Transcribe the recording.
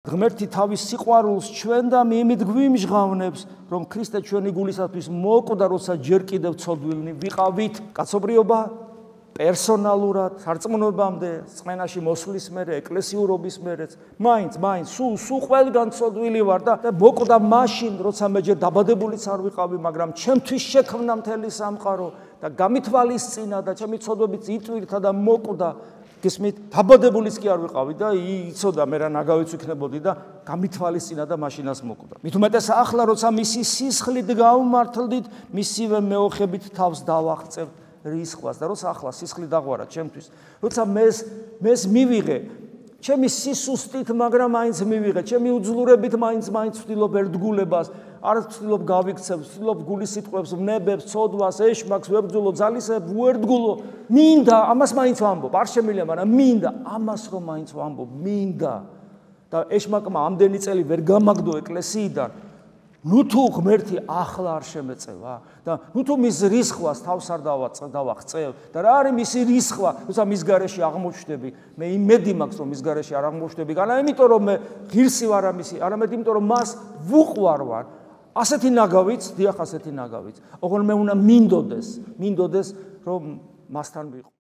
ღმერთი თავის სიყვარულს ჩვენ და მიმით გვიმჟღავნებს, რომ ქრისტე ჩვენი გულისათვის მოკვდა, როცა ჯერ კიდევ ცოდვილნი ვიყავით. კაცობრიობა პერსონალურად, სარწმუნოებამდე, წმენაში მოსვლის მერე, ეკლესიურობის მერეც, მაინც, სულ ყველგან ცოდვილი ვარ და მოკვდა მაშინ, როცა მე ჯერ დაბადებულიც არ ვიყავი, მაგრამ ჩემთვის შექმნა მთელი სამყარო და გამithვალისწინა და ჩემი ცოდვებიც იტვირთა და მოკვდა. გესმით, დაბადებულიც კი არ ვიყავი და იცოდა მე რა ნაგავიც ვიქნებოდი და გამithვალისწინა და მაშინაც მოკვდა. მით უმეტეს ახლა როცა მისი სისხლით გავმართლდით, მისივე მეოხებით თავს დავაღწევთ რისხვას და როცა ახლა სისხლი დაღვარა ჩემთვის, როცა მეს მივიღე, ჩემი სისუსტით, მაგრამ მაინც მივიღე, ჩემი უძლურებით მაინც ვცდილობ ერთგულებას, არ ვცდილობ გავიქცევ, ვცდილობ გულის სიტყვებს, ვნებებს, ცოდვას, ეშმაკს, ვებრძოლო, ძალისებ, ვუერთგულო, მინდა, ამას მაინც ვამბობ, არ შემიძლია, მაგრამ მინდა, ამას რომ მაინც ვამბობ, მინდა. და ეშმაკმა ამდენი წელი ვერ გამაგდო ეკლესიიდან, ნუ თუ ღმერთი ახლა არ შემეწევა და ნუ თუ მის რისხვას თავს არ დავაღწევ და რა არის მისი რისხვა, როცა მის გარეშე აღმოჩნდები, მე იმედი მაქვს რომ მის გარეშე არ აღმოჩნდები, არა იმიტომ რომ მე ღირსი ვარ ამისი, არამედ იმიტომ რომ მას ვუყვარ ვარ. ასეთი ნაგავიც, დიახ, ასეთი ნაგავიც. ოღონდ მე უნდა მინდოდეს, რომ მასთან ვიყო.